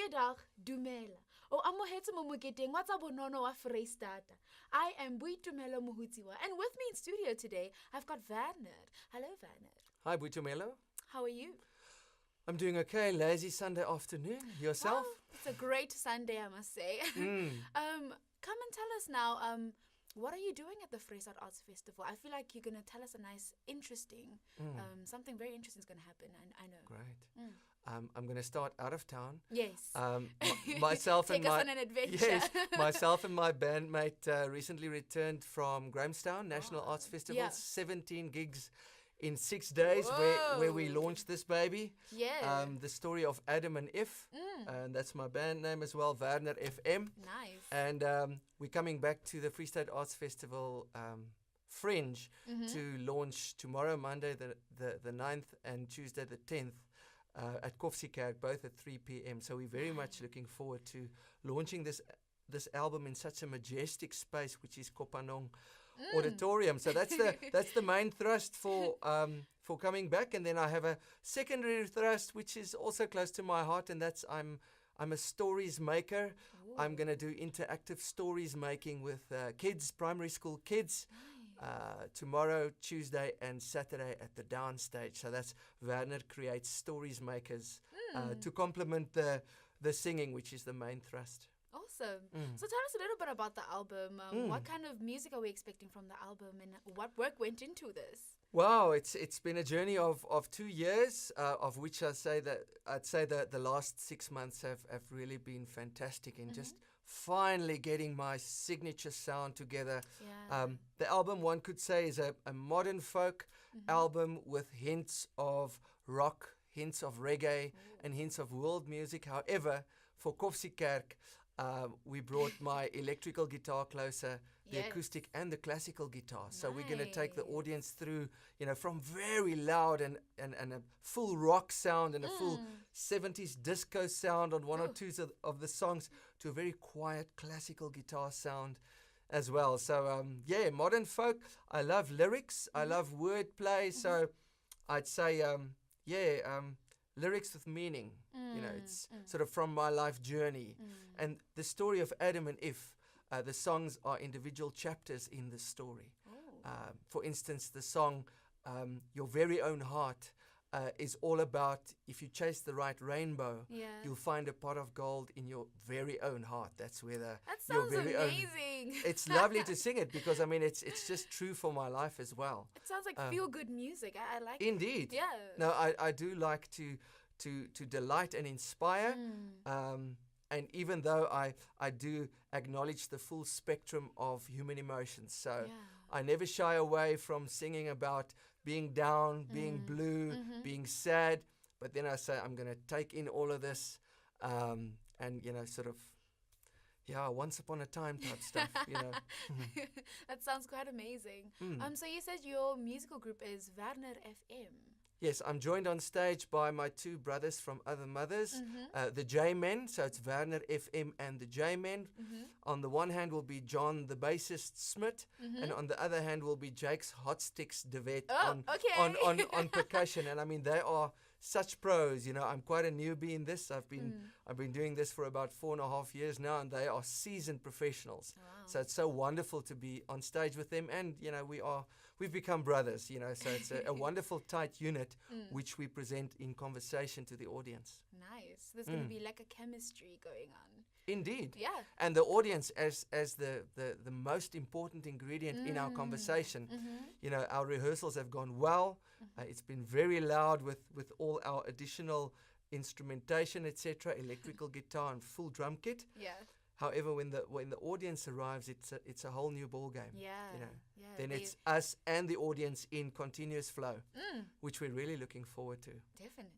Goeiedag, dumela. O amohetse mo moketeng wa tsa bonono wa Foreisetata. I am Boitumelo Mohutiwa, and with me in studio today, I've got Werner. Hello, Werner. Hi, Boitumelo. How are you? I'm doing okay. Lazy Sunday afternoon. Yourself? Well, it's a great Sunday, I must say. Come and tell us now, what are you doing at the Foreisetata Arts Festival? I feel like you're going to tell us a nice, interesting, something very interesting is going to happen, I know. Great. I'm going to start out of town. Yes. Myself Take and us on an adventure. Yes, myself and my bandmate recently returned from Grahamstown National Arts Festival. Yeah. 17 gigs in 6 days where we launched this baby. Yeah. The story of Adam and Eve. And that's my band name as well, WernerFM. Nice. And we're coming back to the Free State Arts Festival Fringe to launch tomorrow, Monday the 9th, and Tuesday the 10th at Koffsiekerk, both at 3 p.m. So we're very much looking forward to launching this album in such a majestic space, which is Kopanong Auditorium. So that's the main thrust for coming back. And then I have a secondary thrust, which is also close to my heart, and that's I'm a stories maker. Ooh. I'm going to do interactive stories making with kids, primary school kids. Tomorrow, Tuesday and Saturday at the Downstage. So that's Werner Creates Stories Makers to complement the singing, which is the main thrust. Awesome. So tell us a little bit about the album. What kind of music are we expecting from the album, and what work went into this? Wow, it's been a journey of 2 years, of which I'd say that the last 6 months have really been fantastic in just finally getting my signature sound together. Yeah. The album, one could say, is a modern folk album with hints of rock, hints of reggae, and hints of world music. However, for Koffsiekerk, we brought my electrical guitar closer, the acoustic and the classical guitar. So we're going to take the audience through, from very loud and a full rock sound and a full 70s disco sound on one or two of the songs to a very quiet classical guitar sound as well. So, modern folk. I love lyrics. I love wordplay. So I'd say, lyrics with meaning. It's sort of from my life journey. And the story of Adam and Eve, the songs are individual chapters in the story. For instance, the song Your Very Own Heart is all about, if you chase the right rainbow, you'll find a pot of gold in your very own heart. That's where that sounds amazing. It's lovely to sing it because, it's just true for my life as well. It sounds like feel-good music. I like it. Indeed. Yeah. No, I do like to delight and inspire. And even though I do acknowledge the full spectrum of human emotions. So I never shy away from singing about being down, being blue, being sad. But then I say I'm going to take in all of this and, once upon a time type stuff, That sounds quite amazing. So you said your musical group is WernerFM. Yes, I'm joined on stage by my two brothers from other mothers, the J-Men. So it's Werner FM and the J-Men. On the one hand will be John, the bassist Smith, and on the other hand will be Jake's Hot Sticks DeVette on percussion. And they are such pros. I'm quite a newbie in this. I've been doing this for about 4.5 years now, and they are seasoned professionals. Wow. So it's so wonderful to be on stage with them, and we've become brothers. So it's a wonderful tight unit which we present in conversation to the audience. Nice. There's going to be like a chemistry going on. Indeed. Yeah. And the audience as the most important ingredient in our conversation. Our rehearsals have gone well. It's been very loud with all our additional instrumentation, etc., electrical guitar and full drum kit. Yeah. However, when the audience arrives, it's a whole new ball game. Yeah. Then it's us and the audience in continuous flow, which we're really looking forward to. Definitely.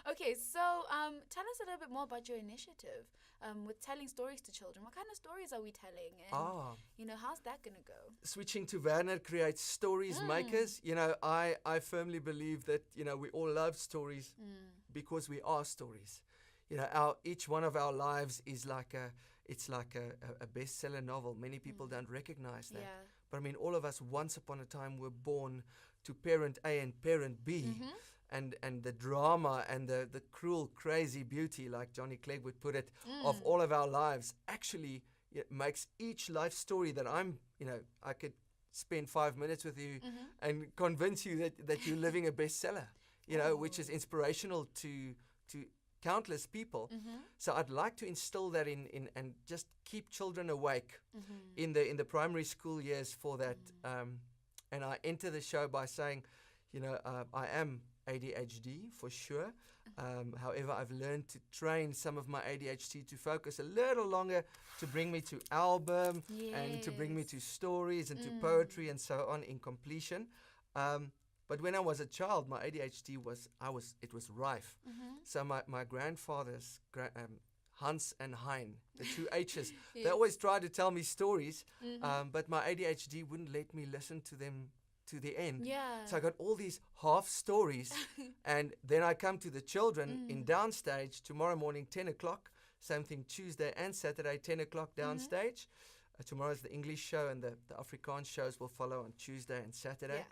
Okay, so tell us a little bit more about your initiative with telling stories to children. What kind of stories are we telling? And, how's that going to go? Switching to Werner Creates Stories Makers. I firmly believe that, we all love stories because we are stories. Each one of our lives is like a bestseller novel. Many people don't recognize that. Yeah. But all of us once upon a time were born to parent A and parent B. and the drama and the cruel, crazy beauty, like Johnny Clegg would put it, of all of our lives actually makes each life story that I could spend 5 minutes with you and convince you that you're living a bestseller, which is inspirational to countless people. So I'd like to instill that in and just keep children awake in the primary school years for that. And I enter the show by saying, I am ADHD for sure. However, I've learned to train some of my ADHD to focus a little longer, to bring me to album and to bring me to stories and to poetry and so on in completion. But when I was a child, my ADHD was rife. So my grandfathers, Hans and Hein, the two H's, they always tried to tell me stories, but my ADHD wouldn't let me listen to them to the end. So I got all these half stories, and then I come to the children in downstage tomorrow morning, 10 o'clock. Same thing Tuesday and Saturday, 10 o'clock downstage. Tomorrow's the English show, and the Afrikaans shows will follow on Tuesday and Saturday.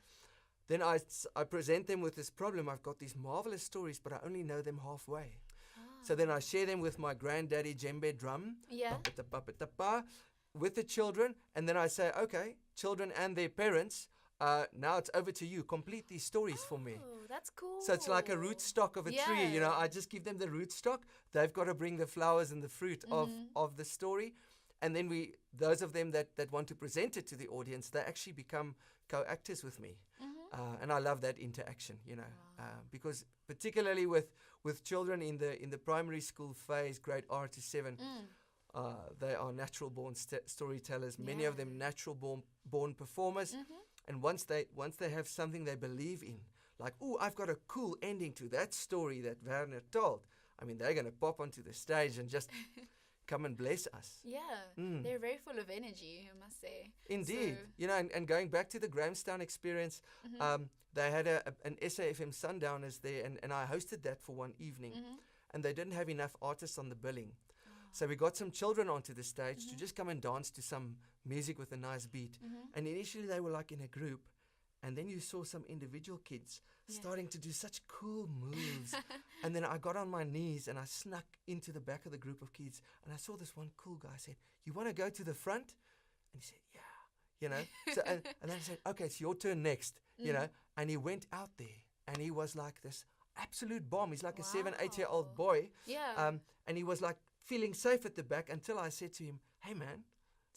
Then I present them with this problem. I've got these marvelous stories, but I only know them halfway. So then I share them with my granddaddy djembe drum, with the children, and then I say, okay, children and their parents, now it's over to you. Complete these stories for me. Oh, that's cool. So it's like a rootstock of a tree. I just give them the rootstock. They've got to bring the flowers and the fruit of the story. And then those of them that want to present it to the audience, they actually become co-actors with me. And I love that interaction, because particularly with children in the primary school phase, grade R to 7, they are natural born storytellers. Many of them natural born performers. And once they have something they believe in, like, I've got a cool ending to that story that Werner told, I mean, they're going to pop onto the stage and just come and bless us. They're very full of energy, I must say. Indeed. And going back to the Grahamstown experience, they had an SAFM Sundowners there, and I hosted that for one evening. And they didn't have enough artists on the billing. So we got some children onto the stage to just come and dance to some music with a nice beat. And initially they were like in a group, and then you saw some individual kids starting to do such cool moves. And then I got on my knees and I snuck into the back of the group of kids, and I saw this one cool guy. I said, "You want to go to the front?" And he said, "Yeah." So and then I said, "Okay, it's your turn next." And he went out there, and he was like this absolute bomb. He's like a 7-8-year-old boy. And he was like feeling safe at the back until I said to him, "Hey man,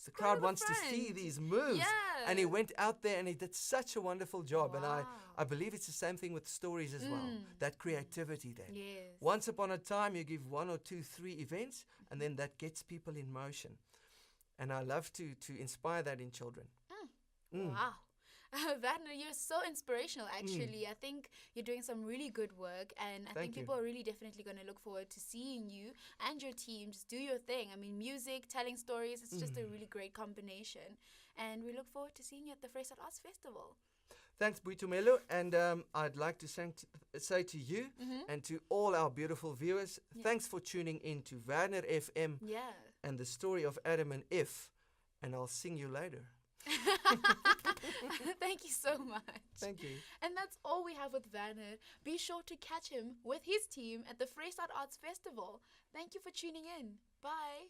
the crowd wants to see these moves." And he went out there and he did such a wonderful job. And I believe it's the same thing with stories as well. That creativity there. Once upon a time, you give 1 or 2, 3 events, and then that gets people in motion. And I love to inspire that in children. Wow. Werner, you're so inspirational, actually. I think you're doing some really good work, and I think people are really definitely going to look forward to seeing you and your team just do your thing. I mean, music, telling stories, it's just a really great combination. And we look forward to seeing you at the Vrystaat Arts Festival. Thanks, Buitumelo. And I'd like to say to you and to all our beautiful viewers, thanks for tuning in to WernerFM and the story of Adam and Eve. And I'll sing you later. Thank you so much. Thank you. And that's all we have with Werner. Be sure to catch him with his team at the Vrystaat Arts Festival. Thank you for tuning in. Bye.